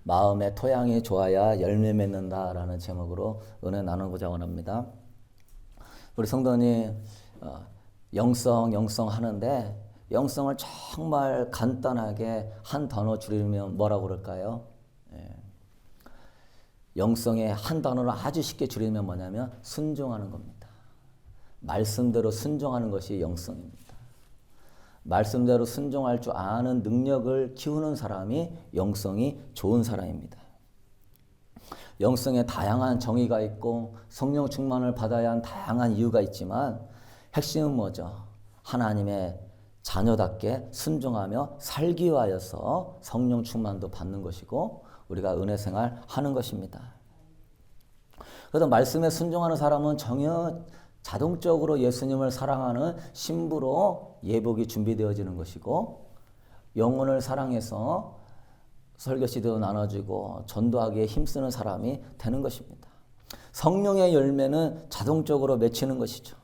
마음의 토양이 좋아야 열매 맺는다라는 제목으로 은혜 나누고자 원합니다. 우리 성도님 영성 하는데 영성을 정말 간단하게 한 단어 줄이면 뭐라고 그럴까요? 영성의 한 단어를 아주 쉽게 줄이면 뭐냐면 순종하는 겁니다. 말씀대로 순종하는 것이 영성입니다. 말씀대로 순종할 줄 아는 능력을 키우는 사람이 영성이 좋은 사람입니다. 영성에 다양한 정의가 있고 성령 충만을 받아야 하는 다양한 이유가 있지만 핵심은 뭐죠? 하나님의 자녀답게 순종하며 살기 위하여서 성령 충만도 받는 것이고 우리가 은혜 생활 하는 것입니다. 그래서 말씀에 순종하는 사람은 전혀 자동적으로 예수님을 사랑하는 신부로 예복이 준비되어지는 것이고 영혼을 사랑해서 설교시도 나눠주고 전도하기에 힘쓰는 사람이 되는 것입니다. 성령의 열매는 자동적으로 맺히는 것이죠.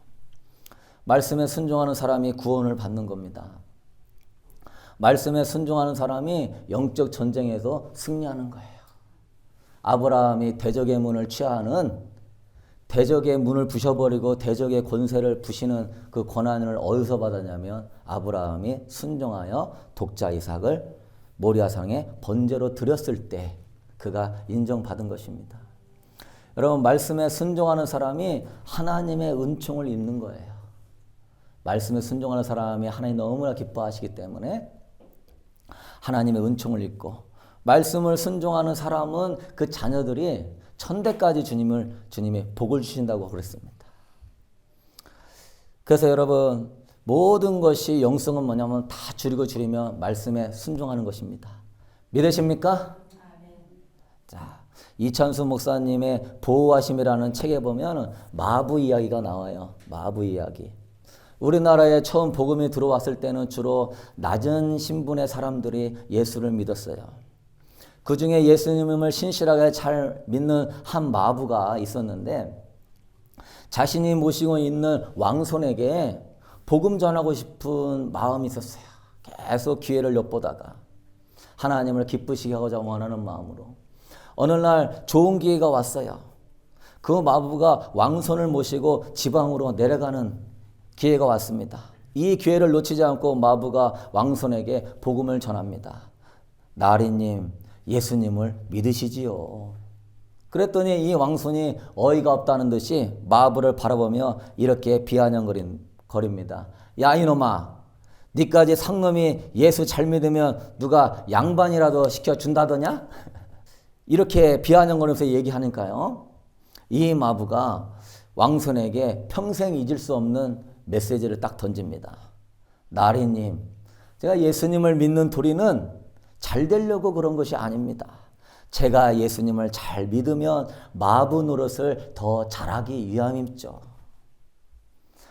말씀에 순종하는 사람이 구원을 받는 겁니다. 말씀에 순종하는 사람이 영적 전쟁에서 승리하는 거예요. 아브라함이 대적의 문을 취하는 대적의 문을 부셔버리고 대적의 권세를 부시는 그 권한을 어디서 받았냐면 아브라함이 순종하여 독자 이삭을 모리아산에 번제로 드렸을 때 그가 인정받은 것입니다. 여러분 말씀에 순종하는 사람이 하나님의 은총을 입는 거예요. 말씀에 순종하는 사람이 하나님 너무나 기뻐하시기 때문에 하나님의 은총을 입고 말씀을 순종하는 사람은 그 자녀들이 천대까지 주님이 복을 주신다고 그랬습니다. 그래서 여러분 모든 것이 영성은 뭐냐면 다 줄이면 말씀에 순종하는 것입니다. 믿으십니까? 자, 이찬수 목사님의 보호하심이라는 책에 보면 마부 이야기가 나와요. 마부 이야기. 우리나라에 처음 복음이 들어왔을 때는 주로 낮은 신분의 사람들이 예수를 믿었어요. 그 중에 예수님을 신실하게 잘 믿는 한 마부가 있었는데 자신이 모시고 있는 왕손에게 복음 전하고 싶은 마음이 있었어요. 계속 기회를 엿보다가 하나님을 기쁘시게 하고자 원하는 마음으로 어느 날 좋은 기회가 왔어요. 그 마부가 왕손을 모시고 지방으로 내려가는 기회가 왔습니다. 이 기회를 놓치지 않고 마부가 왕손에게 복음을 전합니다. 나리님 예수님을 믿으시지요. 그랬더니 이 왕손이 어이가 없다는 듯이 마부를 바라보며 이렇게 비아냥거립니다. 야 이놈아, 니까지 상놈이 예수 잘 믿으면 누가 양반이라도 시켜준다더냐? 이렇게 비아냥거리면서 얘기하니까요. 이 마부가 왕손에게 평생 잊을 수 없는 메시지를 딱 던집니다. 나리님, 제가 예수님을 믿는 도리는 잘 되려고 그런 것이 아닙니다. 제가 예수님을 잘 믿으면 마부 노릇을 더 잘하기 위함이죠.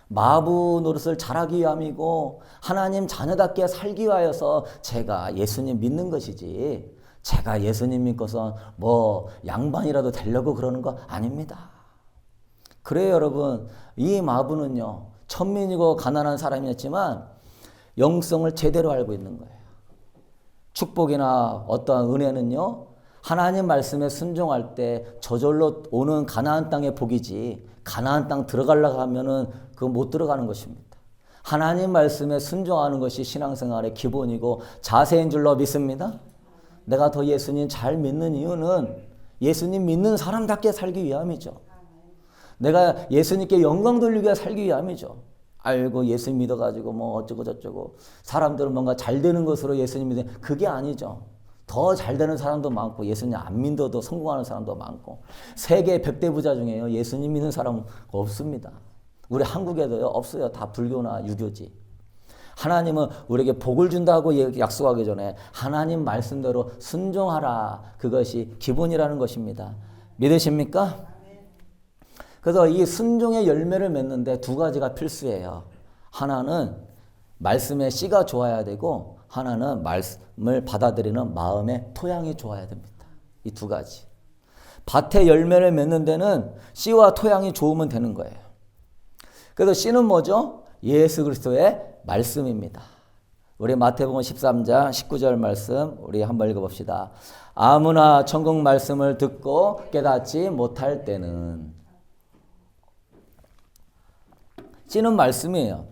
마부 노릇을 잘하기 위함이고 하나님 자녀답게 살기 위하여서 제가 예수님 믿는 것이지 제가 예수님 믿고서 뭐 양반이라도 되려고 그러는 거 아닙니다. 그래요 여러분, 이 마부는요 천민이고 가난한 사람이었지만 영성을 제대로 알고 있는 거예요. 축복이나 어떠한 은혜는요 하나님 말씀에 순종할 때 저절로 오는 가나안 땅의 복이지 가나안 땅 들어가려고 하면은 그거 못 들어가는 것입니다. 하나님 말씀에 순종하는 것이 신앙생활의 기본이고 자세인 줄로 믿습니다. 내가 더 예수님 잘 믿는 이유는 예수님 믿는 사람답게 살기 위함이죠. 내가 예수님께 영광 돌리기 위해 살기 위함이죠. 알고 예수 믿어가지고 뭐 어쩌고 저쩌고 사람들은 뭔가 잘 되는 것으로 예수님 믿는 그게 아니죠. 더 잘 되는 사람도 많고 예수님 안 믿어도 성공하는 사람도 많고 세계 100대 부자 중에요 예수님 믿는 사람 없습니다. 우리 한국에도요 없어요. 다 불교나 유교지. 하나님은 우리에게 복을 준다고 약속하기 전에 하나님 말씀대로 순종하라. 그것이 기본이라는 것입니다. 믿으십니까? 그래서 이 순종의 열매를 맺는데 두 가지가 필수예요. 하나는 말씀의 씨가 좋아야 되고 하나는 말씀을 받아들이는 마음의 토양이 좋아야 됩니다. 이 두 가지. 밭에 열매를 맺는 데는 씨와 토양이 좋으면 되는 거예요. 그래서 씨는 뭐죠? 예수 그리스도의 말씀입니다. 우리 마태복음 13장 19절 말씀 우리 한번 읽어봅시다. 아무나 천국 말씀을 듣고 깨닫지 못할 때는. 씨는 말씀이에요.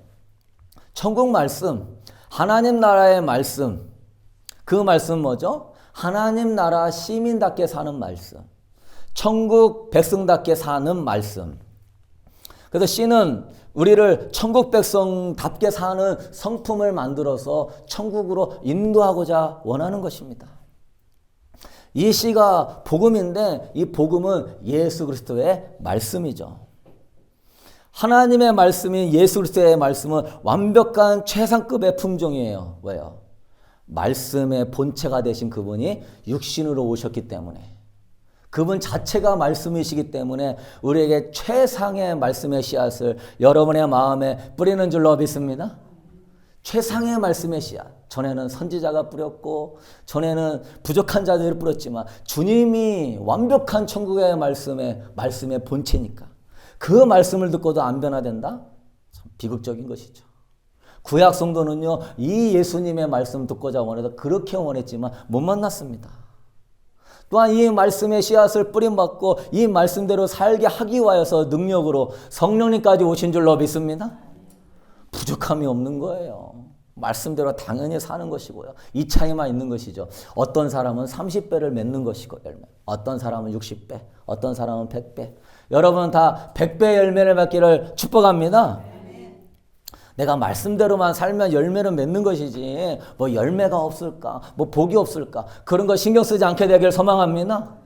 천국 말씀, 하나님 나라의 말씀. 그 말씀은 뭐죠? 하나님 나라 시민답게 사는 말씀. 천국 백성답게 사는 말씀. 그래서 씨는 우리를 천국 백성답게 사는 성품을 만들어서 천국으로 인도하고자 원하는 것입니다. 이 씨가 복음인데 이 복음은 예수 그리스도의 말씀이죠. 하나님의 말씀인 예수 그리스도의 말씀은 완벽한 최상급의 품종이에요. 왜요? 말씀의 본체가 되신 그분이 육신으로 오셨기 때문에, 그분 자체가 말씀이시기 때문에 우리에게 최상의 말씀의 씨앗을 여러분의 마음에 뿌리는 줄로 믿습니다. 최상의 말씀의 씨앗. 전에는 선지자가 뿌렸고 전에는 부족한 자들이 뿌렸지만 주님이 완벽한 천국의 말씀의 본체니까 그 말씀을 듣고도 안 변화된다? 참 비극적인 것이죠. 구약 성도는요, 이 예수님의 말씀 듣고자 원해서 그렇게 원했지만 못 만났습니다. 또한 이 말씀의 씨앗을 뿌림받고 이 말씀대로 살게 하기 위하여서 능력으로 성령님까지 오신 줄로 믿습니다. 부족함이 없는 거예요. 말씀대로 당연히 사는 것이고요. 이 차이만 있는 것이죠. 어떤 사람은 30배를 맺는 것이고 열매, 어떤 사람은 60배, 어떤 사람은 100배. 여러분 다 100배 열매를 맺기를 축복합니다. 내가 말씀대로만 살면 열매를 맺는 것이지 뭐 열매가 없을까, 뭐 복이 없을까, 그런 거 신경 쓰지 않게 되길 소망합니다.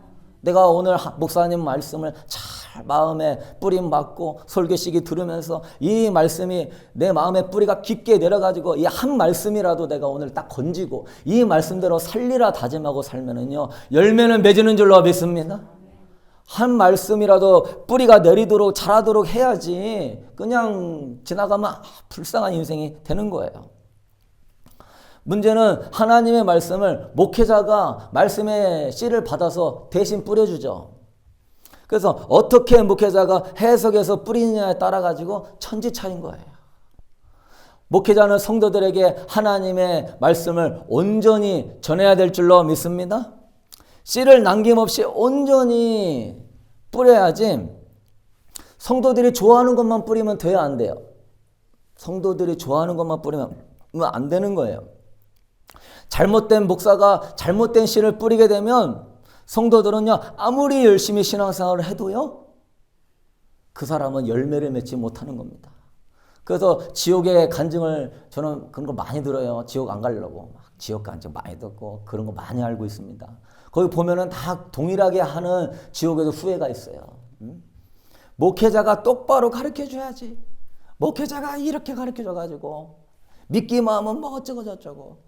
내가 오늘 목사님 말씀을 잘 마음에 뿌림받고 설교식이 들으면서 이 말씀이 내 마음에 뿌리가 깊게 내려가지고 이 한 말씀이라도 내가 오늘 딱 건지고 이 말씀대로 살리라 다짐하고 살면은요, 열매는 맺는 줄로 믿습니다. 한 말씀이라도 뿌리가 내리도록 자라도록 해야지 그냥 지나가면 불쌍한 인생이 되는 거예요. 문제는 하나님의 말씀을 목회자가 말씀의 씨를 받아서 대신 뿌려주죠. 그래서 어떻게 목회자가 해석해서 뿌리느냐에 따라 가지고 천지차이인 거예요. 목회자는 성도들에게 하나님의 말씀을 온전히 전해야 될 줄로 믿습니다. 씨를 남김없이 온전히 뿌려야지 성도들이 좋아하는 것만 뿌리면 돼야 안 돼요. 성도들이 좋아하는 것만 뿌리면 안 되는 거예요. 잘못된 목사가 잘못된 씨를 뿌리게 되면 성도들은요, 아무리 열심히 신앙생활을 해도요, 그 사람은 열매를 맺지 못하는 겁니다. 그래서 지옥의 간증을 저는 그런 거 많이 들어요. 지옥 안 가려고 막 지옥 간증 많이 듣고 그런 거 많이 알고 있습니다. 거기 보면은 다 동일하게 하는 지옥에도 후회가 있어요. 목회자가 똑바로 가르쳐줘야지. 목회자가 이렇게 가르쳐줘가지고 믿기만 하면 뭐 어쩌고 저쩌고.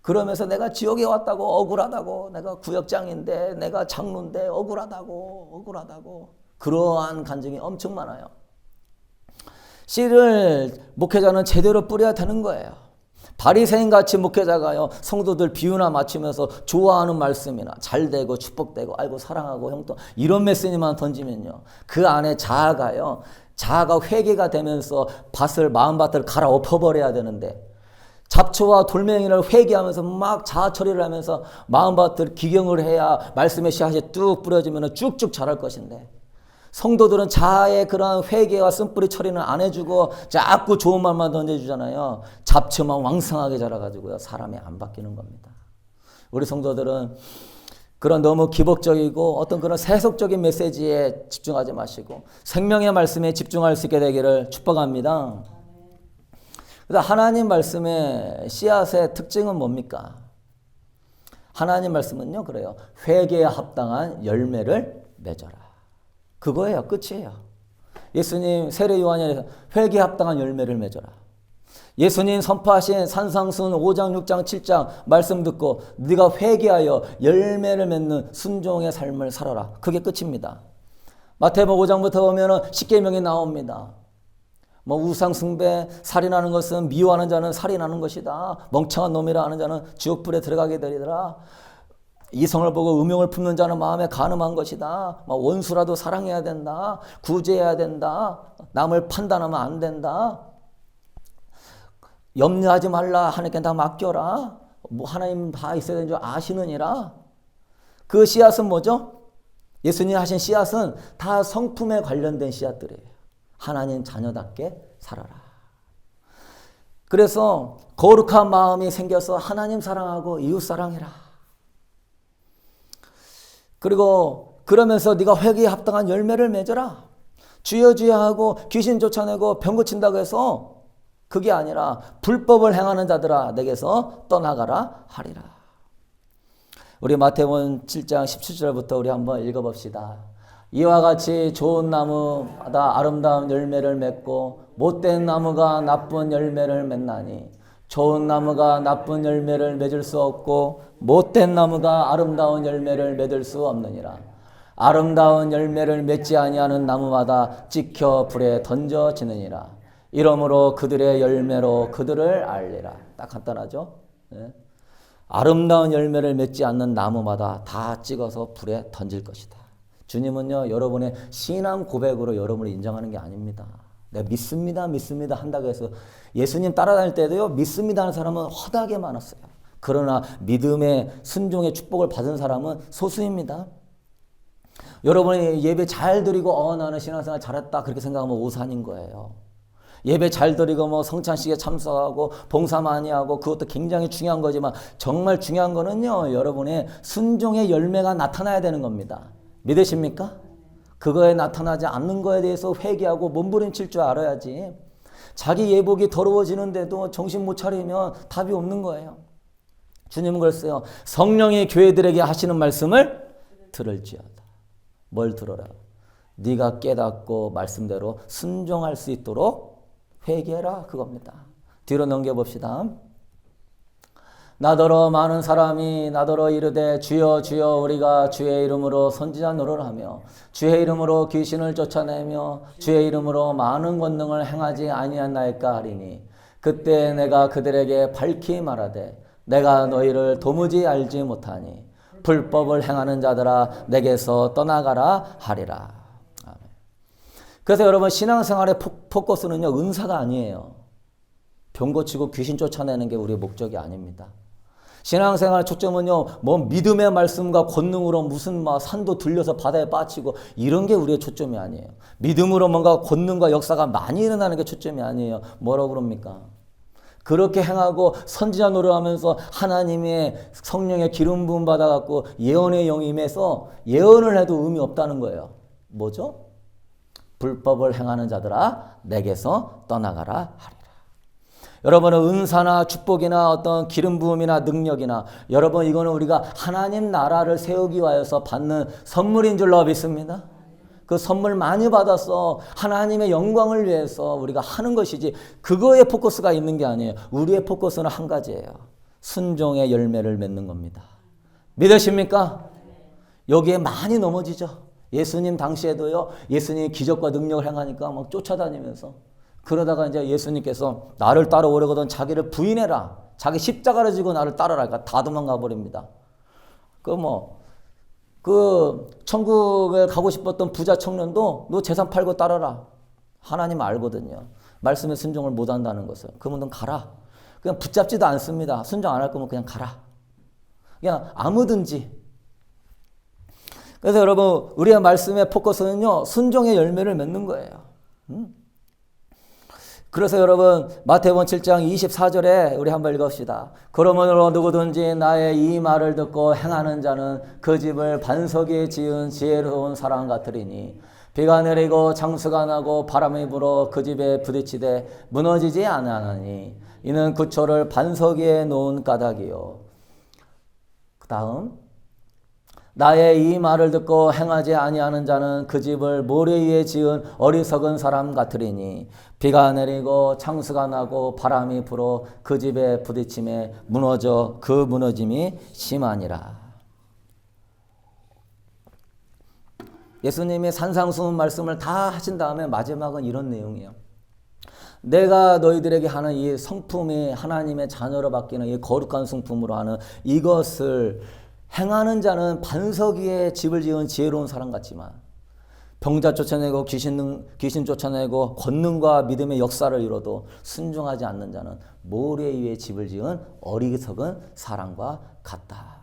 그러면서 내가 지옥에 왔다고 억울하다고, 내가 구역장인데 내가 장로인데 억울하다고 그러한 간증이 엄청 많아요. 씨를 목회자는 제대로 뿌려야 되는 거예요. 바리새인같이 목회자가요, 성도들 비유나 맞추면서 좋아하는 말씀이나 잘되고 축복되고 아이고 사랑하고 형도 이런 메시지만 던지면요, 그 안에 자아가 회개가 되면서 마음밭을 갈아 엎어버려야 되는데, 잡초와 돌멩이를 회개하면서 막 자아 처리를 하면서 마음밭을 기경을 해야 말씀의 씨앗이 뚝 뿌려지면 쭉쭉 자랄 것인데, 성도들은 자아의 그런 회개와 쓴뿌리 처리는 안 해주고 자꾸 좋은 말만 던져주잖아요. 잡초만 왕성하게 자라가지고요, 사람이 안 바뀌는 겁니다. 우리 성도들은 그런 너무 기복적이고 어떤 그런 세속적인 메시지에 집중하지 마시고 생명의 말씀에 집중할 수 있게 되기를 축복합니다. 그래서 하나님 말씀의 씨앗의 특징은 뭡니까? 하나님 말씀은요, 그래요. 회개에 합당한 열매를 맺어라. 그거예요. 끝이에요. 예수님 세례 요한에서 회개에 합당한 열매를 맺어라. 예수님 선포하신 산상순 5장 6장 7장 말씀 듣고 네가 회개하여 열매를 맺는 순종의 삶을 살아라. 그게 끝입니다. 마태복음 5장부터 보면은 십계명이 나옵니다. 뭐 우상숭배, 살인하는 것은 미워하는 자는 살인하는 것이다. 멍청한 놈이라 하는 자는 지옥불에 들어가게 되리더라. 이성을 보고 음욕을 품는 자는 마음에 간음한 것이다. 원수라도 사랑해야 된다. 구제해야 된다. 남을 판단하면 안 된다. 염려하지 말라. 하나님께 다 맡겨라. 뭐 하나님 다 있어야 되는 줄 아시느니라. 그 씨앗은 뭐죠? 예수님이 하신 씨앗은 다 성품에 관련된 씨앗들이에요. 하나님 자녀답게 살아라. 그래서 거룩한 마음이 생겨서 하나님 사랑하고 이웃 사랑해라. 그리고 그러면서 네가 회개에 합당한 열매를 맺어라. 주여 주여 하고 귀신 쫓아내고 병 고친다고 해서 그게 아니라 불법을 행하는 자들아 내게서 떠나가라 하리라. 우리 마태복음 7장 17절부터 우리 한번 읽어봅시다. 이와 같이 좋은 나무마다 아름다운 열매를 맺고 못된 나무가 나쁜 열매를 맺나니 좋은 나무가 나쁜 열매를 맺을 수 없고 못된 나무가 아름다운 열매를 맺을 수 없느니라. 아름다운 열매를 맺지 아니하는 나무마다 찍혀 불에 던져지느니라. 이러므로 그들의 열매로 그들을 알리라. 딱 간단하죠? 네. 아름다운 열매를 맺지 않는 나무마다 다 찍어서 불에 던질 것이다. 주님은요, 여러분의 신앙 고백으로 여러분을 인정하는 게 아닙니다. 내가 믿습니다, 믿습니다 한다고 해서 예수님 따라다닐 때도요, 믿습니다 하는 사람은 허다하게 많았어요. 그러나 믿음의 순종의 축복을 받은 사람은 소수입니다. 여러분이 예배 잘 드리고 나는 신앙생활 잘했다 그렇게 생각하면 오산인 거예요. 예배 잘 드리고 뭐 성찬식에 참석하고 봉사 많이 하고 그것도 굉장히 중요한 거지만 정말 중요한 거는요, 여러분의 순종의 열매가 나타나야 되는 겁니다. 믿으십니까? 그거에 나타나지 않는 거에 대해서 회개하고 몸부림칠 줄 알아야지. 자기 예복이 더러워지는데도 정신 못 차리면 답이 없는 거예요. 주님은 그랬어요. 성령이 교회들에게 하시는 말씀을 들을지어다. 뭘 들어라? 네가 깨닫고 말씀대로 순종할 수 있도록 회개해라 그겁니다. 뒤로 넘겨봅시다. 나더러 많은 사람이 나더러 이르되 주여 주여 우리가 주의 이름으로 선지자 노릇을 하며 주의 이름으로 귀신을 쫓아내며 주의 이름으로 많은 권능을 행하지 아니하나이까 하리니 그때 내가 그들에게 밝히 말하되 내가 너희를 도무지 알지 못하니 불법을 행하는 자들아 내게서 떠나가라 하리라. 아멘. 그래서 여러분 신앙생활의 포커스는요, 은사가 아니에요. 병 고치고 귀신 쫓아내는 게 우리의 목적이 아닙니다. 신앙생활의 초점은요, 뭐 믿음의 말씀과 권능으로 무슨 막 산도 들려서 바다에 빠지고 이런 게 우리의 초점이 아니에요. 믿음으로 뭔가 권능과 역사가 많이 일어나는 게 초점이 아니에요. 뭐라고 그럽니까? 그렇게 행하고 선지자 노릇하면서 하나님의 성령의 기름 부음 받아갖고 예언의 영이 임해서 예언을 해도 의미 없다는 거예요. 뭐죠? 불법을 행하는 자들아 내게서 떠나가라 하리라. 여러분은 은사나 축복이나 어떤 기름 부음이나 능력이나 여러분 이거는 우리가 하나님 나라를 세우기 위해서 받는 선물인 줄로 믿습니다. 그 선물 많이 받아서 하나님의 영광을 위해서 우리가 하는 것이지 그거에 포커스가 있는 게 아니에요. 우리의 포커스는 한 가지예요. 순종의 열매를 맺는 겁니다. 믿으십니까? 여기에 많이 넘어지죠. 예수님 당시에도요. 예수님이 기적과 능력을 행하니까 막 쫓아다니면서 그러다가 이제 예수님께서 나를 따라오려거든 자기를 부인해라. 자기 십자가를 지고 나를 따라라. 그러니까 다 도망가 버립니다. 그 천국에 가고 싶었던 부자 청년도 너 재산 팔고 따라라. 하나님 알거든요. 말씀에 순종을 못한다는 것을. 그러면 넌 가라. 그냥 붙잡지도 않습니다. 순종 안 할 거면 그냥 가라. 그냥 아무든지. 그래서 여러분 우리의 말씀의 포커스는요. 순종의 열매를 맺는 거예요. 그래서 여러분 마태복음 7장 24절에 우리 한번 읽읍시다. 그러므로 누구든지 나의 이 말을 듣고 행하는 자는 그 집을 반석에 지은 지혜로운 사람 같으리니 비가 내리고 장수가 나고 바람이 불어 그 집에 부딪히되 무너지지 아니하나니 이는 구초를 반석 위에 놓은 까닭이요. 그 다음 나의 이 말을 듣고 행하지 아니하는 자는 그 집을 모래 위에 지은 어리석은 사람 같으리니 비가 내리고 창수가 나고 바람이 불어 그 집에 부딪힘에 무너져 그 무너짐이 심하니라. 예수님이 산상수훈 말씀을 다 하신 다음에 마지막은 이런 내용이에요. 내가 너희들에게 하는 이 성품이 하나님의 자녀로 바뀌는 이 거룩한 성품으로 하는 이것을 행하는 자는 반석 위에 집을 지은 지혜로운 사람 같지만 병자 쫓아내고 귀신 쫓아내고 권능과 믿음의 역사를 이뤄도 순종하지 않는 자는 모래 위에 집을 지은 어리석은 사람과 같다.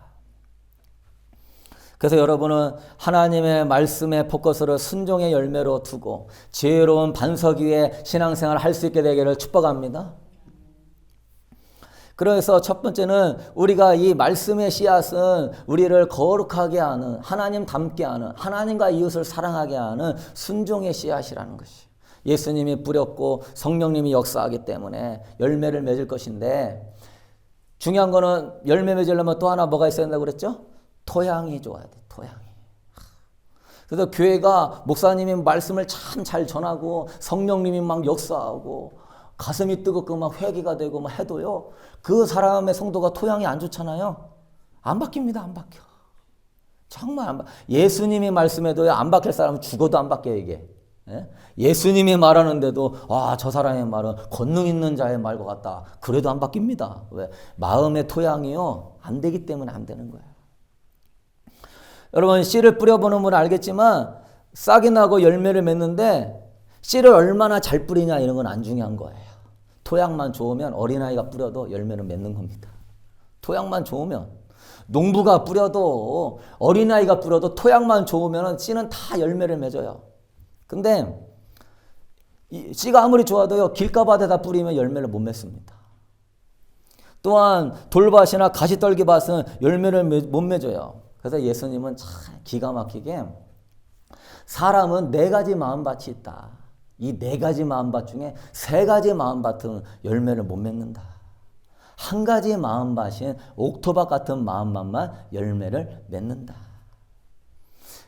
그래서 여러분은 하나님의 말씀의 포커스를 순종의 열매로 두고 지혜로운 반석 위에 신앙생활을 할 수 있게 되기를 축복합니다. 그래서 첫 번째는 우리가 이 말씀의 씨앗은 우리를 거룩하게 하는, 하나님 닮게 하는, 하나님과 이웃을 사랑하게 하는 순종의 씨앗이라는 것이 예수님이 뿌렸고 성령님이 역사하기 때문에 열매를 맺을 것인데, 중요한 거는 열매 맺으려면 또 하나 뭐가 있어야 된다고 그랬죠? 토양이 좋아야 돼. 토양이. 그래서 교회가 목사님이 말씀을 참 잘 전하고 성령님이 막 역사하고 가슴이 뜨겁고 막 회개가 되고 막 해도요, 그 사람의 성도가 토양이 안 좋잖아요. 안 바뀝니다. 안 바뀌어. 정말 안 바뀌어. 예수님이 말씀해도요, 안 바뀔 사람은 죽어도 안 바뀌어요, 이게. 예수님이 말하는데도 저 사람의 말은 권능 있는 자의 말과 같다. 그래도 안 바뀝니다. 왜? 마음의 토양이요, 안 되기 때문에 안 되는 거예요. 여러분, 씨를 뿌려보는 분은 알겠지만 싹이 나고 열매를 맺는데 씨를 얼마나 잘 뿌리냐 이런 건 안 중요한 거예요. 토양만 좋으면 어린아이가 뿌려도 열매는 맺는 겁니다. 토양만 좋으면, 농부가 뿌려도 어린아이가 뿌려도 토양만 좋으면 씨는 다 열매를 맺어요. 근데 이 씨가 아무리 좋아도요, 길가밭에다 뿌리면 열매를 못 맺습니다. 또한 돌밭이나 가시떨기밭은 열매를 못 맺어요. 그래서 예수님은 참 기가 막히게 사람은 4가지 마음밭이 있다. 이 4가지 마음밭 중에 3가지 마음밭은 열매를 못 맺는다. 한 가지 마음밭인 옥토밭 같은 마음밭만 열매를 맺는다.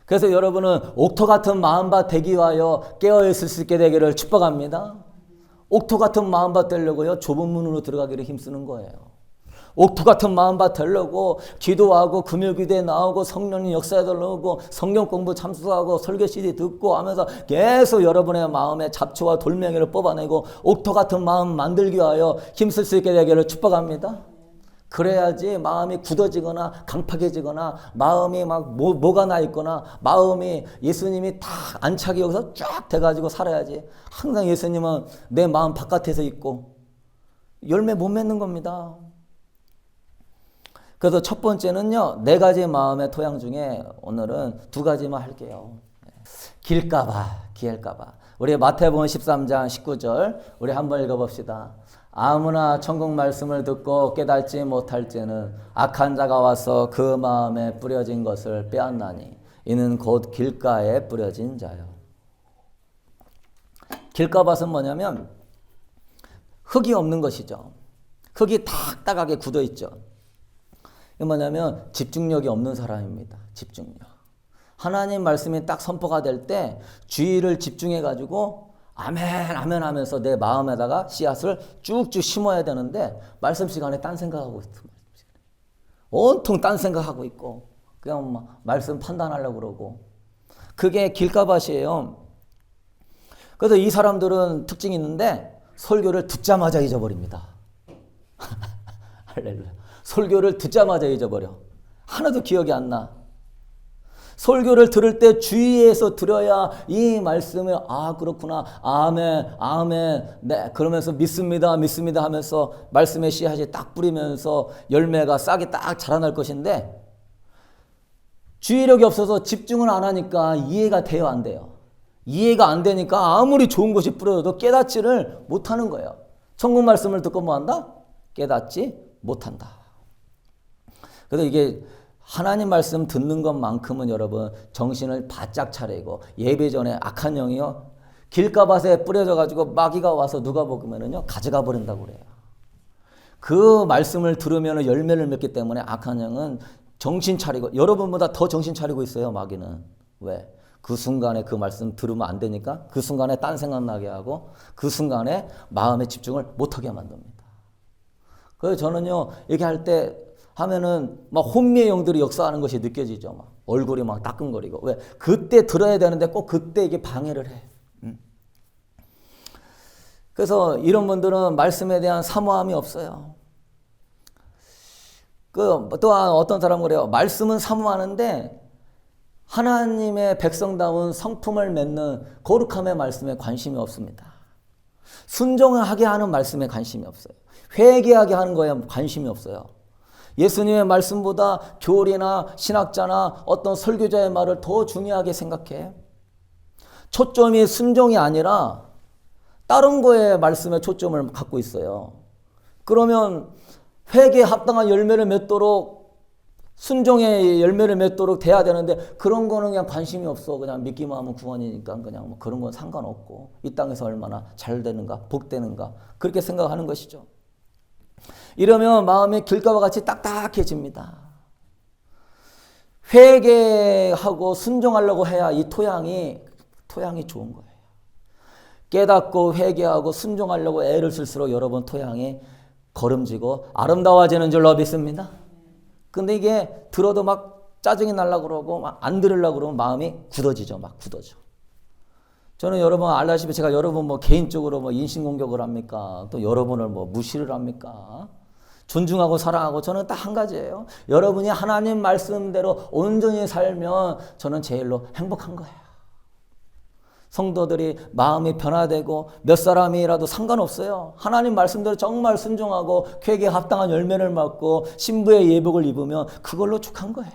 그래서 여러분은 옥토 같은 마음밭 되기 위하여 깨어있을 수 있게 되기를 축복합니다. 옥토 같은 마음밭 되려고요, 좁은 문으로 들어가기를 힘쓰는 거예요. 옥토 같은 마음밭 되려고 기도하고 금요기도에 나오고 성령님 역사에 들어오고 성경 공부 참수하고 설교 CD 듣고 하면서 계속 여러분의 마음에 잡초와 돌멩이를 뽑아내고 옥토 같은 마음 만들기 위하여 힘쓸 수 있게 되기를 축복합니다. 그래야지 마음이 굳어지거나 강팍해지거나 마음이 막 뭐가 나 있거나 마음이 예수님이 다 안착이 여기서 쫙 돼가지고 살아야지. 항상 예수님은 내 마음 바깥에서 있고 열매 못 맺는 겁니다. 그래서 첫 번째는요, 4가지 마음의 토양 중에 오늘은 2가지만 할게요. 길까봐, 기할까봐. 우리 마태복음 13장 19절 우리 한번 읽어봅시다. 아무나 천국 말씀을 듣고 깨닫지 못할지는 악한 자가 와서 그 마음에 뿌려진 것을 빼앗나니 이는 곧 길가에 뿌려진 자요. 길가밭은 뭐냐면 흙이 없는 것이죠. 흙이 딱딱하게 굳어있죠. 이게 뭐냐면 집중력이 없는 사람입니다. 집중력. 하나님 말씀이 딱 선포가 될 때 주의를 집중해가지고 아멘 아멘 하면서 내 마음에다가 씨앗을 쭉쭉 심어야 되는데 말씀 시간에 딴 생각하고 있어. 온통 딴 생각하고 있고 그냥 막 말씀 판단하려고 그러고 그게 길가밭이에요. 그래서 이 사람들은 특징이 있는데 설교를 듣자마자 잊어버립니다. 할렐루야. 설교를 듣자마자 잊어버려. 하나도 기억이 안 나. 설교를 들을 때 주의해서 들어야 이 말씀을 그렇구나 아멘 아멘 네 그러면서 믿습니다 믿습니다 하면서 말씀의 씨앗이 딱 뿌리면서 열매가 싹이 딱 자라날 것인데 주의력이 없어서 집중을 안 하니까 이해가 돼요 안 돼요? 이해가 안 되니까 아무리 좋은 것이 뿌려도 깨닫지를 못하는 거예요. 천국 말씀을 듣고 뭐한다? 깨닫지 못한다. 그래서 이게 하나님 말씀 듣는 것만큼은 여러분 정신을 바짝 차리고 예배 전에 악한 영이요 길가밭에 뿌려져 가지고 마귀가 와서 누가 먹으면은요 가져가 버린다고 그래요. 그 말씀을 들으면 열매를 맺기 때문에 악한 영은 정신 차리고 여러분보다 더 정신 차리고 있어요. 마귀는. 왜? 그 순간에 그 말씀 들으면 안 되니까 그 순간에 딴 생각 나게 하고 그 순간에 마음의 집중을 못하게 만듭니다. 그래서 저는요 이렇게 할 때 하면은 막 혼미의 영들이 역사하는 것이 느껴지죠. 막 얼굴이 막 따끔거리고. 왜? 그때 들어야 되는데 꼭 그때 이게 방해를 해. 그래서 이런 분들은 말씀에 대한 사모함이 없어요. 또한 어떤 사람은 그래요. 말씀은 사모하는데 하나님의 백성다운 성품을 맺는 거룩함의 말씀에 관심이 없습니다. 순종하게 하는 말씀에 관심이 없어요. 회개하게 하는 거에 관심이 없어요. 예수님의 말씀보다 교리나 신학자나 어떤 설교자의 말을 더 중요하게 생각해. 초점이 순종이 아니라 다른 거에 말씀에 초점을 갖고 있어요. 그러면 회개에 합당한 열매를 맺도록 순종의 열매를 맺도록 돼야 되는데 그런 거는 그냥 관심이 없어. 그냥 믿기만 하면 구원이니까 그냥 뭐 그런 건 상관없고 이 땅에서 얼마나 잘 되는가 복되는가 그렇게 생각하는 것이죠. 이러면 마음이 길가와 같이 딱딱해집니다. 회개하고 순종하려고 해야 이 토양이 좋은 거예요. 깨닫고 회개하고 순종하려고 애를 쓸수록 여러분 토양이 거름지고 아름다워지는 줄로 믿습니다. 근데 이게 들어도 막 짜증이 날라 그러고 막 안 들으려고 그러면 마음이 굳어지죠. 막 굳어져. 저는 여러분 알다시피 제가 여러분 뭐 개인적으로 뭐 인신공격을 합니까? 또 여러분을 뭐 무시를 합니까? 존중하고 사랑하고 저는 딱 한 가지예요. 여러분이 하나님 말씀대로 온전히 살면 저는 제일로 행복한 거예요. 성도들이 마음이 변화되고 몇 사람이라도 상관없어요. 하나님 말씀대로 정말 순종하고 회개에 합당한 열매를 맞고 신부의 예복을 입으면 그걸로 족한 거예요.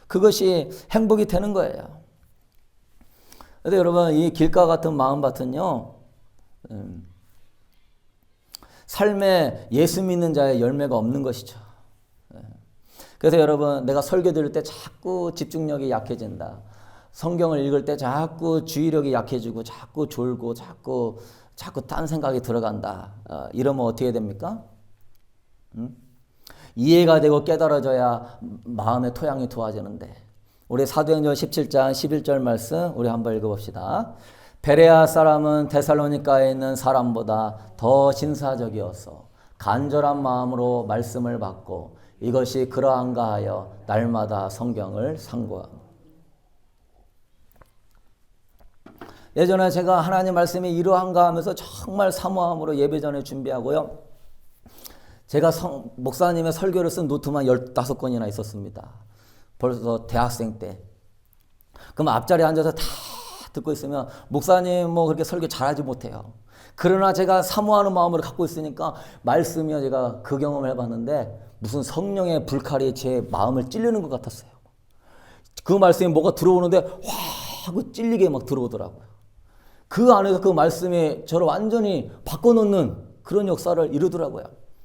그것이 행복이 되는 거예요. 그런데 여러분 이 길가 같은 마음밭은요. 삶에 예수 믿는 자의 열매가 없는 것이죠. 그래서 여러분 내가 설교 들을 때 자꾸 집중력이 약해진다. 성경을 읽을 때 자꾸 주의력이 약해지고 자꾸 졸고 자꾸 딴 생각이 들어간다. 이러면 어떻게 됩니까? 이해가 되고 깨달아져야 마음의 토양이 좋아지는데 우리 사도행전 17장 11절 말씀 우리 한번 읽어봅시다. 베레아 사람은 데살로니가에 있는 사람보다 더 신사적이어서 간절한 마음으로 말씀을 받고 이것이 그러한가 하여 날마다 성경을 상고하고. 예전에 제가 하나님 말씀이 이러한가 하면서 정말 사모함으로 예배 전에 준비하고요. 제가 목사님의 설교를 쓴 노트만 15권이나 있었습니다. 벌써 대학생 때. 그럼 앞자리에 앉아서 다 듣고 있으면 목사님 뭐 그렇게 설교 잘하지 못해요. 그러나 제가 사모하는 마음으로 갖고 있으니까 말씀이요. 제가 그 경험을 해봤는데 무슨 성령의 불칼이 제 마음을 찔르는 것 같았어요. 그 말씀이 뭐가 들어오는데 와 하고 찔리게 막 들어오더라고요. 그 안에서 그 말씀이 저를 완전히 바꿔놓는 그런 역사를 이루더라고요.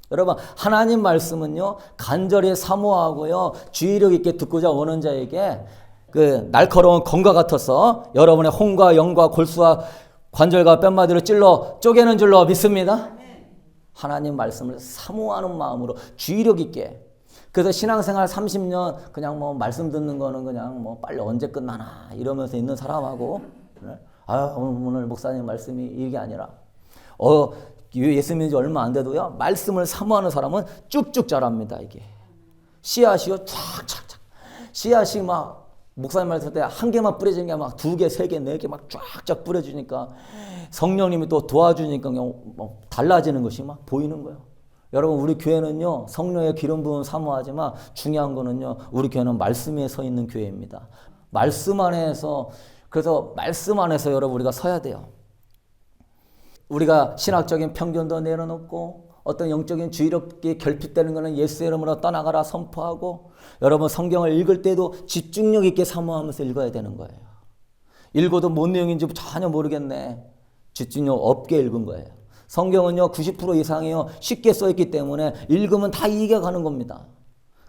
여러분 하나님 말씀은요 간절히 사모하고요 주의력 있게 듣고자 오는 자에게 그 날카로운 검과 같아서 여러분의 혼과 영과 골수와 관절과 뼈마디를 찔러 쪼개는 줄로 믿습니다. 하나님 말씀을 사모하는 마음으로 주의력 있게. 그래서 신앙생활 30년 그냥 뭐 말씀 듣는 거는 그냥 뭐 빨리 언제 끝나나 이러면서 있는 사람하고 오늘 목사님 말씀이 이게 아니라 예수 믿은 지 얼마 안 돼도요 말씀을 사모하는 사람은 쭉쭉 자랍니다. 이게 씨앗이요 쫙쫙쫙 씨앗이 막 목사님 말씀 때 한 개만 뿌려지는 게 막 2개, 3개, 4개 막 쫙쫙 뿌려주니까 성령님이 또 도와주니까 뭐 달라지는 것이 막 보이는 거예요. 여러분 우리 교회는요 성령의 기름 부음 사모하지만 중요한 거는요 우리 교회는 말씀 위에 서 있는 교회입니다. 말씀 안에서 그래서 말씀 안에서 여러분 우리가 서야 돼요. 우리가 신학적인 편견도 내려놓고 어떤 영적인 주의력이 결핍되는 것은 예수의 이름으로 떠나가라 선포하고 여러분 성경을 읽을 때도 집중력 있게 사모하면서 읽어야 되는 거예요. 읽어도 뭔 내용인지 전혀 모르겠네. 집중력 없게 읽은 거예요. 성경은요 90% 이상이요 쉽게 써있기 때문에 읽으면 다 이해가 가는 겁니다.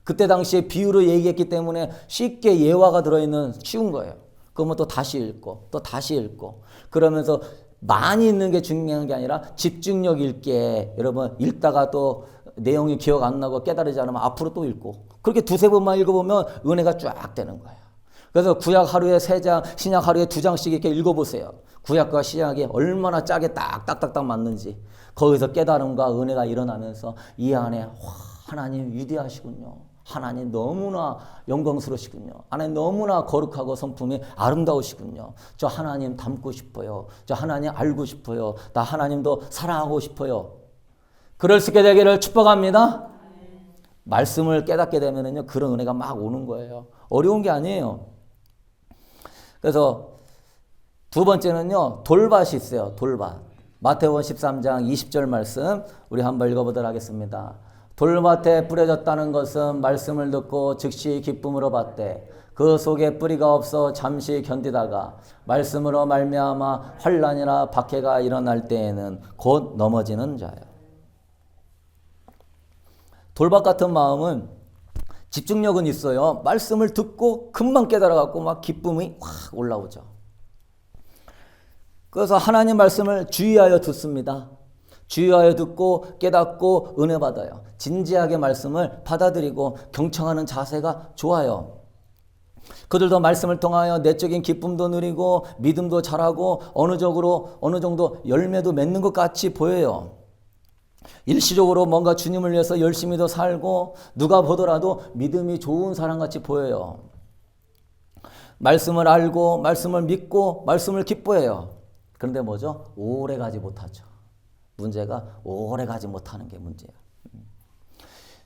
그때 당시에 비유로 얘기했기 때문에 쉽게 예화가 들어있는 쉬운 거예요. 그러면 또 다시 읽고 또 다시 읽고 그러면서 많이 읽는 게 중요한 게 아니라 집중력 있게 여러분 읽다가 또 내용이 기억 안 나고 깨달으지 않으면 앞으로 또 읽고 그렇게 2-3번만 읽어보면 은혜가 쫙 되는 거예요. 그래서 구약 하루에 3장 신약 하루에 2장씩 이렇게 읽어보세요. 구약과 신약이 얼마나 짜게 딱딱딱딱 맞는지 거기서 깨달음과 은혜가 일어나면서 이 안에 하나님 위대하시군요. 하나님 너무나 영광스러우시군요. 하나님 너무나 거룩하고 성품이 아름다우시군요. 저 하나님 닮고 싶어요. 저 하나님 알고 싶어요. 나 하나님도 사랑하고 싶어요. 그럴 수 있게 되기를 축복합니다. 말씀을 깨닫게 되면은요, 그런 은혜가 막 오는 거예요. 어려운 게 아니에요. 그래서 두 번째는요, 돌밭이 있어요. 돌밭. 마태복음 13장 20절 말씀 우리 한번 읽어보도록 하겠습니다. 돌밭에 뿌려졌다는 것은 말씀을 듣고 즉시 기쁨으로 받되 그 속에 뿌리가 없어 잠시 견디다가 말씀으로 말미암아 환난이나 박해가 일어날 때에는 곧 넘어지는 자예요. 돌밭 같은 마음은 집중력은 있어요. 말씀을 듣고 금방 깨달아갖고 막 기쁨이 확 올라오죠. 그래서 하나님 말씀을 주의하여 듣습니다. 주의하여 듣고 깨닫고 은혜 받아요. 진지하게 말씀을 받아들이고 경청하는 자세가 좋아요. 그들도 말씀을 통하여 내적인 기쁨도 누리고 믿음도 자라고 어느 정도 열매도 맺는 것 같이 보여요. 일시적으로 뭔가 주님을 위해서 열심히 더 살고 누가 보더라도 믿음이 좋은 사람같이 보여요. 말씀을 알고 말씀을 믿고 말씀을 기뻐해요. 그런데 뭐죠? 오래 가지 못하죠. 문제가 오래 가지 못하는 게 문제예요.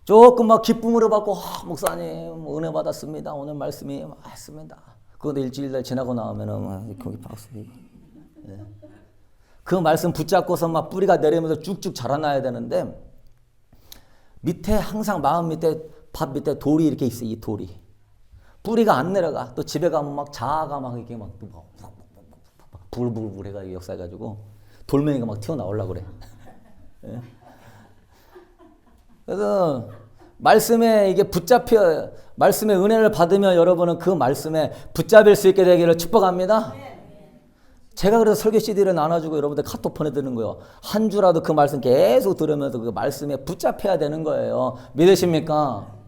조금 막 기쁨으로 받고 목사님 은혜 받았습니다. 오늘 말씀이 맞습니다. 그런데 일주일 지나고 나오면은 거기 박수. 네. 그 말씀 붙잡고서 막 뿌리가 내리면서 쭉쭉 자라나야 되는데 밑에 항상 마음 밑에 밭 밑에 돌이 이렇게 있어. 이 돌이 뿌리가 안 내려가. 또 집에 가면 막 자아가 막 이렇게 막 불불불 해가지고 역사해가지고 돌멩이가 막 튀어나오려고 그래. 네. 그래서 말씀에 이게 말씀의 은혜를 받으면 여러분은 그 말씀에 붙잡을 수 있게 되기를 축복합니다. 제가 그래서 설교 CD를 나눠주고 여러분들 카톡 보내드리는 거예요. 한 주라도 그 말씀 계속 들으면서 그 말씀에 붙잡혀야 되는 거예요. 믿으십니까?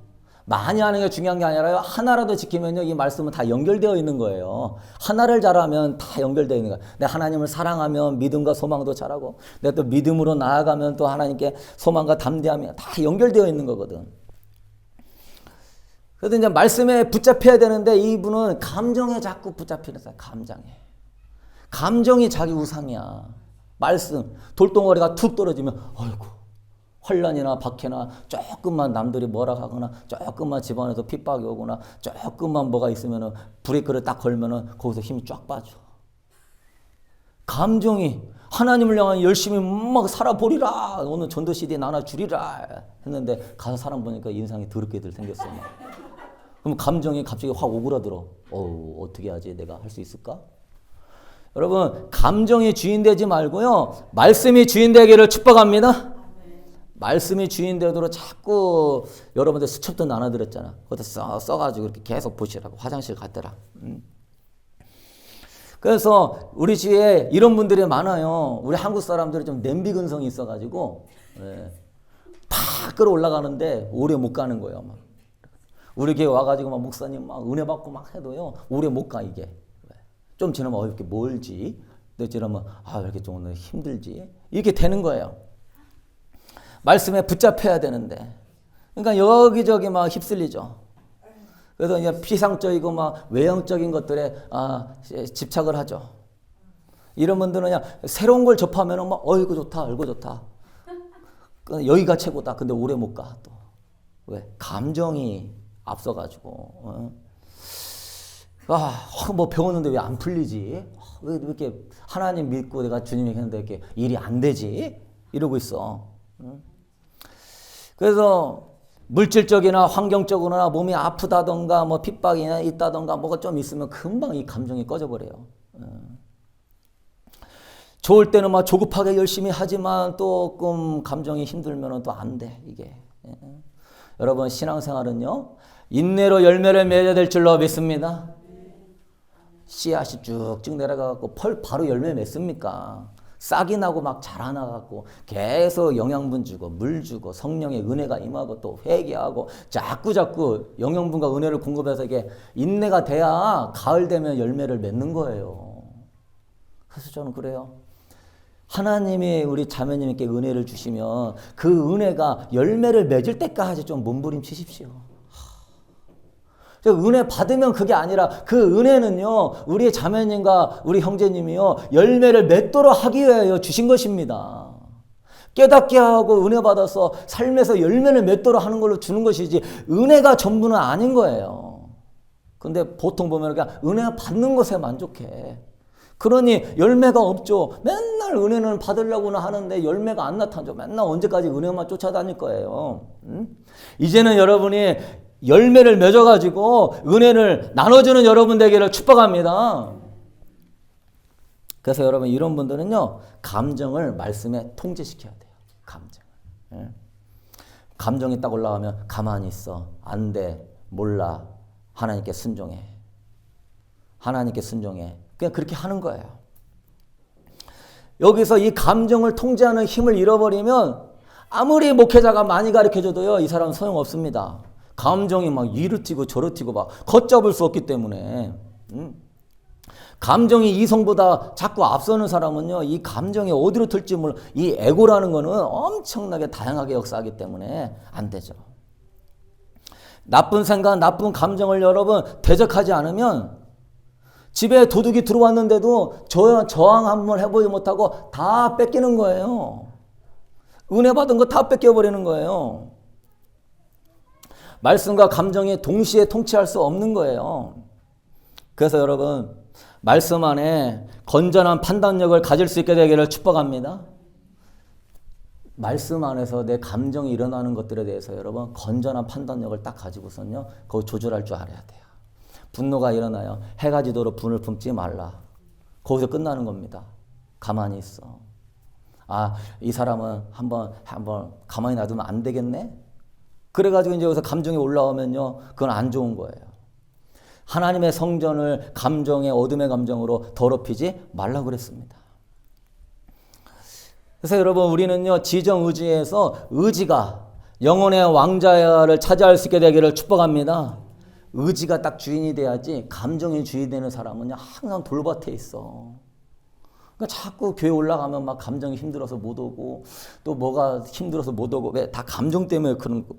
많이 하는 게 중요한 게 아니라요. 하나라도 지키면요, 이 말씀은 다 연결되어 있는 거예요. 하나를 잘하면 다 연결되어 있는 거예요. 내가 하나님을 사랑하면 믿음과 소망도 자라고, 내가 또 믿음으로 나아가면 또 하나님께 소망과 담대함이 다 연결되어 있는 거거든. 그래서 이제 말씀에 붙잡혀야 되는데 이분은 감정에 자꾸 붙잡히는 거예요. 감정이 자기 우상이야. 말씀, 돌덩어리가 툭 떨어지면 아이고 환난이나 박해나 조금만 남들이 뭐라 하거나 조금만 집안에서 핍박이 오거나 조금만 뭐가 있으면 브레이크를 딱 걸면은 거기서 힘이 쫙 빠져. 감정이 하나님을 향한 열심히 막 살아보리라. 오늘 전도 CD 나눠주리라 했는데 가서 사람 보니까 인상이 더럽게들 생겼어. 막. 그럼 감정이 갑자기 확 오그라들어. 어떻게 하지? 내가 할 수 있을까? 여러분, 감정이 주인 되지 말고요, 말씀이 주인 되기를 축복합니다. 말씀이 주인 되도록 자꾸 여러분들 수첩도 나눠드렸잖아. 그것도 써가지고 이렇게 계속 보시라고. 화장실 갔더라. 그래서 우리 주위에 이런 분들이 많아요. 우리 한국 사람들이 좀 냄비 근성이 있어가지고 팍 끌어올라가는데 오래 못 가는 거예요. 막. 우리 교회 와가지고 막 목사님 막 은혜 받고 막 해도요, 오래 못 가 이게. 좀 지나면 이렇게 멀지. 또 지나면 왜 이렇게 좀 오늘 힘들지. 이렇게 되는 거예요. 말씀에 붙잡혀야 되는데. 그러니까 여기저기 막 휩쓸리죠. 그래서 이제 피상적이고 막 외형적인 것들에 집착을 하죠. 이런 분들은 그냥 새로운 걸 접하면은 막 이거 좋다, 이거 좋다. 여기가 최고다. 근데 오래 못 가 또. 왜? 감정이 앞서가지고. 뭐 배웠는데 왜 안 풀리지? 왜 이렇게 하나님 믿고 내가 주님 얘기했는데 이렇게 일이 안 되지? 이러고 있어. 그래서 물질적이나 환경적으로나 몸이 아프다던가 뭐 핍박이나 있다던가 뭐가 좀 있으면 금방 이 감정이 꺼져버려요. 좋을 때는 막 조급하게 열심히 하지만 조금 감정이 힘들면 또 안 돼, 이게. 여러분, 신앙생활은요, 인내로 열매를 맺어야 될 줄로 믿습니다. 씨앗이 쭉쭉 내려가고 바로 열매 맺습니까? 싹이 나고 막 자라나갖고 계속 영양분 주고 물 주고 성령의 은혜가 임하고 또 회개하고 자꾸 영양분과 은혜를 공급해서 이게 인내가 돼야 가을 되면 열매를 맺는 거예요. 그래서 저는 그래요. 하나님이 우리 자매님께 은혜를 주시면 그 은혜가 열매를 맺을 때까지 좀 몸부림치십시오. 은혜 받으면 그게 아니라 그 은혜는요, 우리 자매님과 우리 형제님이요, 열매를 맺도록 하기 위하여 주신 것입니다. 깨닫게 하고 은혜 받아서 삶에서 열매를 맺도록 하는 걸로 주는 것이지 은혜가 전부는 아닌 거예요. 근데 보통 보면 그냥 은혜 받는 것에 만족해. 그러니 열매가 없죠. 맨날 은혜는 받으려고는 하는데 열매가 안 나타나죠. 맨날 언제까지 은혜만 쫓아다닐 거예요. 이제는 여러분이 열매를 맺어가지고 은혜를 나눠주는 여러분 되기를 축복합니다. 그래서 여러분 이런 분들은요. 감정을 말씀에 통제시켜야 돼요. 감정을. 감정이 딱 올라가면 가만히 있어. 안 돼. 몰라. 하나님께 순종해. 하나님께 순종해. 그냥 그렇게 하는 거예요. 여기서 이 감정을 통제하는 힘을 잃어버리면 아무리 목회자가 많이 가르쳐줘도요. 이 사람은 소용없습니다. 감정이 막 이리 튀고 저리 튀고 막 걷잡을 수 없기 때문에 감정이 이성보다 자꾸 앞서는 사람은요. 이 감정이 어디로 튈지 몰라. 이 에고라는 거는 엄청나게 다양하게 역사하기 때문에 안 되죠. 나쁜 생각, 나쁜 감정을 여러분 대적하지 않으면 집에 도둑이 들어왔는데도 저항 한번 해보지 못하고 다 뺏기는 거예요. 은혜 받은 거 다 뺏겨버리는 거예요. 말씀과 감정이 동시에 통치할 수 없는 거예요. 그래서 여러분 말씀 안에 건전한 판단력을 가질 수 있게 되기를 축복합니다. 말씀 안에서 내 감정이 일어나는 것들에 대해서 여러분 건전한 판단력을 딱 가지고선요. 그거 조절할 줄 알아야 돼요. 분노가 일어나요. 해가 지도록 분을 품지 말라. 거기서 끝나는 겁니다. 가만히 있어. 아, 이 사람은 한번 가만히 놔두면 안 되겠네? 그래가지고 이제 여기서 감정이 올라오면요. 그건 안 좋은 거예요. 하나님의 성전을 감정의 어둠의 감정으로 더럽히지 말라고 그랬습니다. 그래서 여러분 우리는요. 지정의지에서 의지가 영혼의 왕자를 차지할 수 있게 되기를 축복합니다. 의지가 딱 주인이 돼야지 감정이 주인이 되는 사람은요. 항상 돌밭에 있어. 그러니까 자꾸 교회 올라가면 막 감정이 힘들어서 못 오고 또 뭐가 힘들어서 못 오고 왜 다 감정 때문에 그런 거.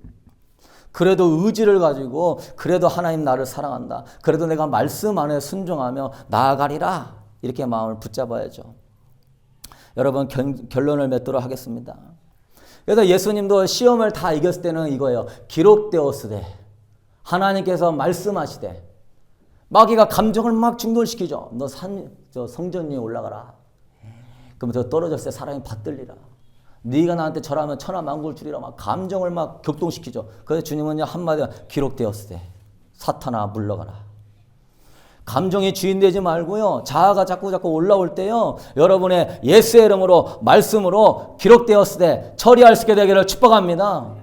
그래도 의지를 가지고 그래도 하나님 나를 사랑한다. 그래도 내가 말씀 안에 순종하며 나아가리라. 이렇게 마음을 붙잡아야죠. 여러분 결론을 맺도록 하겠습니다. 그래서 예수님도 시험을 다 이겼을 때는 이거예요. 기록되었으되 하나님께서 말씀하시되 마귀가 감정을 막 충돌시키죠. 너 성전 위에 올라가라. 그럼 저 떨어졌을 때 사람이 받들리라. 네가 나한테 절하면 천하만국을 주리라. 막 감정을 막 격동시키죠. 그래서 주님은요 한마디 기록되었으되 사탄아 물러가라. 감정이 주인 되지 말고요. 자아가 자꾸 올라올 때요. 여러분의 예수의 이름으로 말씀으로 기록되었으되 처리할 수 있게 되기를 축복합니다.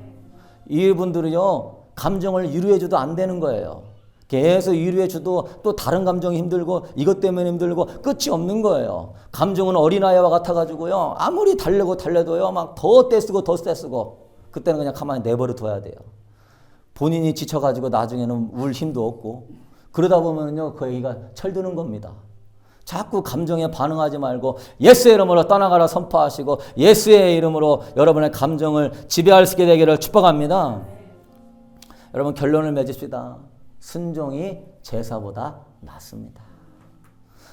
이분들은요. 감정을 유료해줘도 안 되는 거예요. 계속 유료해줘도 또 다른 감정이 힘들고 이것 때문에 힘들고 끝이 없는 거예요. 감정은 어린아이와 같아가지고요. 아무리 달래도요. 막 더 떼쓰고 그때는 그냥 가만히 내버려 둬야 돼요. 본인이 지쳐가지고 나중에는 울 힘도 없고 그러다 보면요. 그 애기가 철드는 겁니다. 자꾸 감정에 반응하지 말고 예수의 이름으로 떠나가라 선포하시고 예수의 이름으로 여러분의 감정을 지배할 수 있게 되기를 축복합니다. 여러분 결론을 맺읍시다. 순종이 제사보다 낫습니다.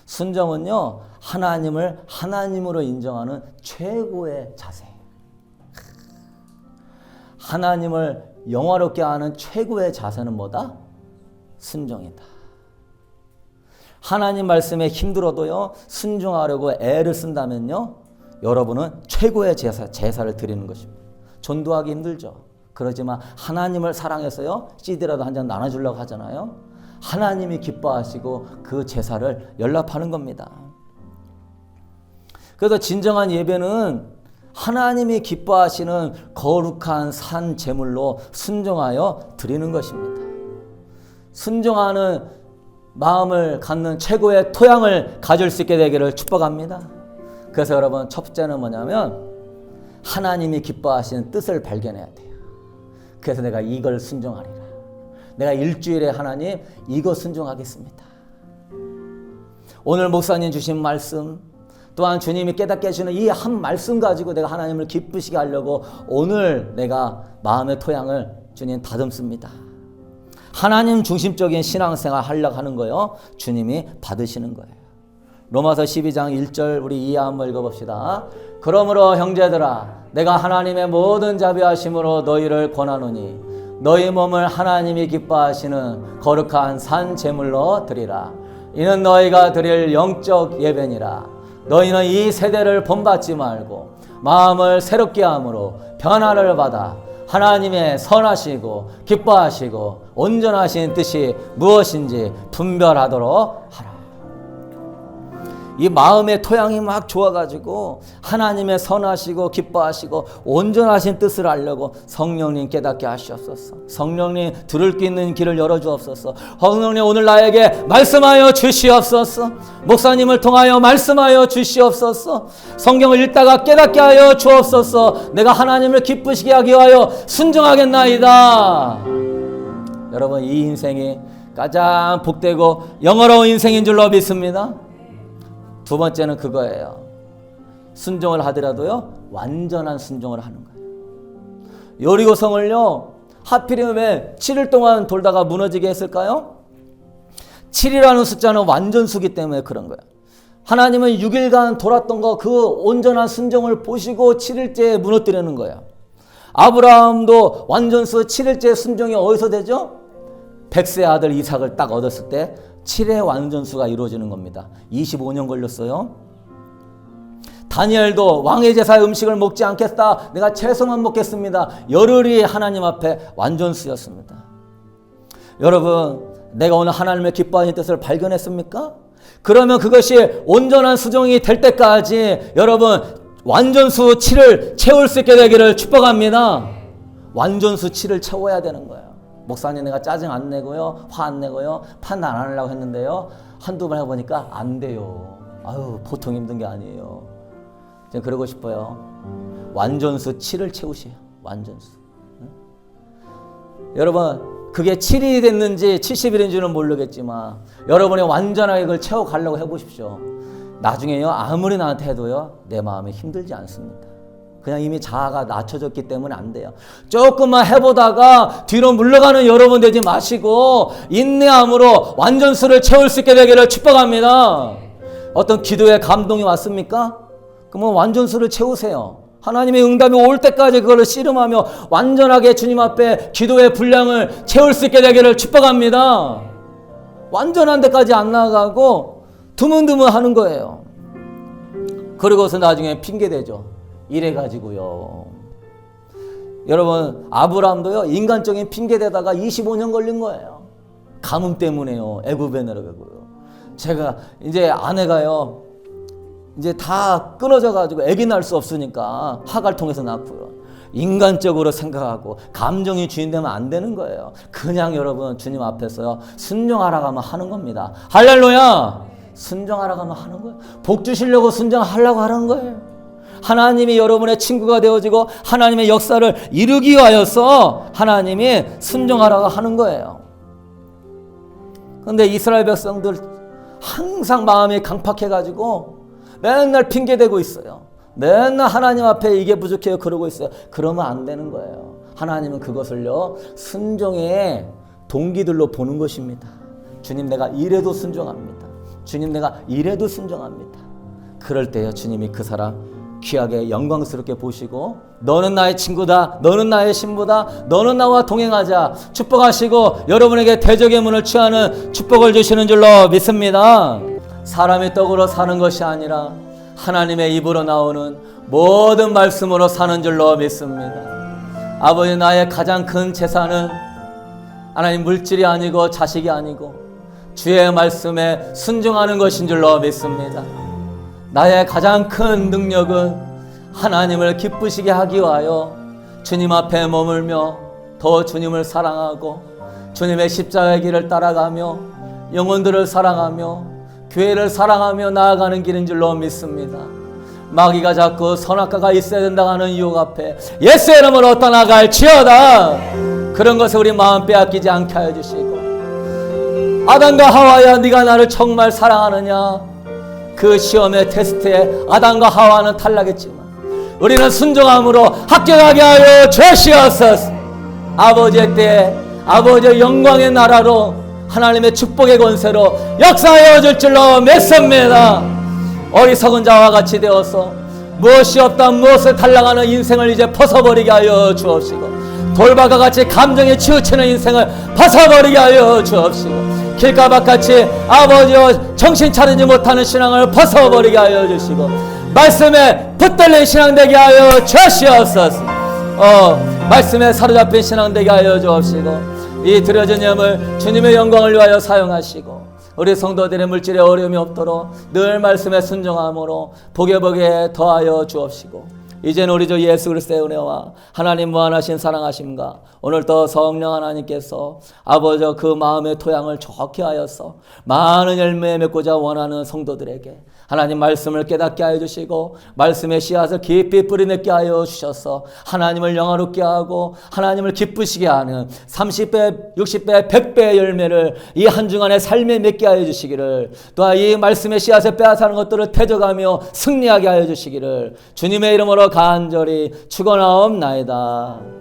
순종은요. 하나님을 하나님으로 인정하는 최고의 자세. 하나님을 영화롭게 하는 최고의 자세는 뭐다? 순종이다. 하나님 말씀에 힘들어도요. 순종하려고 애를 쓴다면요. 여러분은 최고의 제사를 드리는 것입니다. 전도하기 힘들죠. 그러지만 하나님을 사랑해서요. CD라도 한 잔 나눠주려고 하잖아요. 하나님이 기뻐하시고 그 제사를 연락하는 겁니다. 그래서 진정한 예배는 하나님이 기뻐하시는 거룩한 산 제물로 순종하여 드리는 것입니다. 순종하는 마음을 갖는 최고의 토양을 가질 수 있게 되기를 축복합니다. 그래서 여러분 첫째는 뭐냐면 하나님이 기뻐하시는 뜻을 발견해야 돼요. 그래서 내가 이걸 순종하리라. 내가 일주일에 하나님 이거 순종하겠습니다. 오늘 목사님 주신 말씀 또한 주님이 깨닫게 해주는 이 한 말씀 가지고 내가 하나님을 기쁘시게 하려고 오늘 내가 마음의 토양을 주님 다듬습니다. 하나님 중심적인 신앙생활 하려고 하는 거예요. 주님이 받으시는 거예요. 로마서 12장 1절 우리 이해 한번 읽어봅시다. 그러므로 형제들아 내가 하나님의 모든 자비하심으로 너희를 권하노니 너희 몸을 하나님이 기뻐하시는 거룩한 산 제물로 드리라. 이는 너희가 드릴 영적 예배니라. 너희는 이 세대를 본받지 말고 마음을 새롭게 함으로 변화를 받아 하나님의 선하시고 기뻐하시고 온전하신 뜻이 무엇인지 분별하도록 하라. 이 마음의 토양이 막 좋아가지고 하나님의 선하시고 기뻐하시고 온전하신 뜻을 알려고 성령님 깨닫게 하시옵소서. 성령님 들을 수 있는 길을 열어주옵소서. 성령님 오늘 나에게 말씀하여 주시옵소서. 목사님을 통하여 말씀하여 주시옵소서. 성경을 읽다가 깨닫게 하여 주옵소서. 내가 하나님을 기쁘시게 하기 위하여 순종하겠나이다. 여러분 이 인생이 가장 복되고 영어로운 인생인 줄로 믿습니다. 두 번째는 그거예요. 순종을 하더라도요 완전한 순종을 하는 거예요. 여리고성을요 하필이면 왜 7일 동안 돌다가 무너지게 했을까요? 7이라는 숫자는 완전수기 때문에 그런 거예요. 하나님은 6일간 돌았던 거 그 온전한 순종을 보시고 7일째에 무너뜨리는 거예요. 아브라함도 완전수 7일째 순종이 어디서 되죠? 백세 아들 이삭을 딱 얻었을 때 7의 완전수가 이루어지는 겁니다. 25년 걸렸어요. 다니엘도 왕의 제사의 음식을 먹지 않겠다. 내가 채소만 먹겠습니다. 열흘이 하나님 앞에 완전수였습니다. 여러분 내가 오늘 하나님의 기뻐하는 뜻을 발견했습니까? 그러면 그것이 온전한 수종이 될 때까지 여러분 완전수 7을 채울 수 있게 되기를 축복합니다. 완전수 7을 채워야 되는 거예요. 목사님 내가 짜증 안 내고요. 화 안 내고요. 판단 안 하려고 했는데요. 한두 번 해보니까 안 돼요. 아유 보통 힘든 게 아니에요. 제가 그러고 싶어요. 완전수 7을 채우세요. 완전수. 응? 여러분 그게 7일이 됐는지 70일인지는 모르겠지만 여러분이 완전하게 그걸 채워가려고 해보십시오. 나중에요 아무리 나한테 해도요 내 마음이 힘들지 않습니다. 그냥 이미 자아가 낮춰졌기 때문에 안 돼요. 조금만 해보다가 뒤로 물러가는 여러분 되지 마시고 인내함으로 완전수를 채울 수 있게 되기를 축복합니다. 어떤 기도에 감동이 왔습니까? 그러면 완전수를 채우세요. 하나님의 응답이 올 때까지 그걸 씨름하며 완전하게 주님 앞에 기도의 분량을 채울 수 있게 되기를 축복합니다. 완전한 데까지 안 나가고 드문드문 하는 거예요. 그러고서 나중에 핑계대죠. 이래가지고요. 여러분 아브라함도요 인간적인 핑계대다가 25년 걸린 거예요. 가뭄 때문에요. 애굽에 내려가고요. 제가 이제 아내가요 이제 다 끊어져 가지고 아기 낳을 수 없으니까 하갈 통해서 낳고요. 인간적으로 생각하고 감정이 주인되면 안 되는 거예요. 그냥 여러분 주님 앞에서요 순종하라고 하면 하는 겁니다. 할렐루야. 순종하라고 하면 하는 거예요. 복 주시려고 순종하려고 하는 거예요. 하나님이 여러분의 친구가 되어지고 하나님의 역사를 이루기 위하여서 하나님이 순종하라고 하는 거예요. 그런데 이스라엘 백성들 항상 마음이 강팍해가지고 맨날 핑계대고 있어요. 맨날 하나님 앞에 이게 부족해요 그러고 있어요. 그러면 안 되는 거예요. 하나님은 그것을요 순종의 동기들로 보는 것입니다. 주님 내가 이래도 순종합니다. 주님 내가 이래도 순종합니다. 그럴 때요 주님이 그 사람 귀하게 영광스럽게 보시고 너는 나의 친구다. 너는 나의 신부다. 너는 나와 동행하자. 축복하시고 여러분에게 대적의 문을 취하는 축복을 주시는 줄로 믿습니다. 사람의 떡으로 사는 것이 아니라 하나님의 입으로 나오는 모든 말씀으로 사는 줄로 믿습니다. 아버지 나의 가장 큰 재산은 하나님 물질이 아니고 자식이 아니고 주의 말씀에 순종하는 것인 줄로 믿습니다. 나의 가장 큰 능력은 하나님을 기쁘시게 하기 위하여 주님 앞에 머물며 더 주님을 사랑하고 주님의 십자가의 길을 따라가며 영혼들을 사랑하며 교회를 사랑하며 나아가는 길인 줄로 믿습니다. 마귀가 자꾸 선악과가 있어야 된다고 하는 유혹 앞에 예수의 이름으로 떠나갈지어다. 그런 것을 우리 마음 빼앗기지 않게 하여 주시고 아담과 하와야 네가 나를 정말 사랑하느냐. 그 시험의 테스트에 아담과 하와는 탈락했지만 우리는 순종함으로 합격하게 하여 주시옵소서. 아버지의 때에 아버지의 영광의 나라로 하나님의 축복의 권세로 역사하여 줄 줄로 믿습니다. 어리석은 자와 같이 되어서 무엇이 없다 무엇을 달랑하는 인생을 이제 벗어버리게 하여 주옵시고, 돌박과 같이 감정에 치우치는 인생을 벗어버리게 하여 주옵시고, 길가박같이 아버지여 정신 차리지 못하는 신앙을 벗어버리게 하여 주시고, 말씀에 붙들린 신앙 되게 하여 주시옵소서. 말씀에 사로잡힌 신앙 되게 하여 주옵시고, 이 드려진 예물 주님의 영광을 위하여 사용하시고, 우리 성도들의 물질에 어려움이 없도록 늘 말씀에 순종함으로 복에 더하여 주옵시고, 이제는 우리 주 예수 그리스도의 은혜와 하나님 무한하신 사랑하심과 오늘도 성령 하나님께서 아버지 그 마음의 토양을 좋게 하여서 많은 열매 맺고자 원하는 성도들에게 하나님 말씀을 깨닫게 하여 주시고, 말씀의 씨앗을 깊이 뿌리맺게 하여 주셔서 하나님을 영화롭게 하고 하나님을 기쁘시게 하는 30배, 60배, 100배의 열매를 이 한 주간의 삶에 맺게 하여 주시기를, 또한 이 말씀의 씨앗을 빼앗아는 것들을 태져가며 승리하게 하여 주시기를 주님의 이름으로 간절히 축원하옵나이다.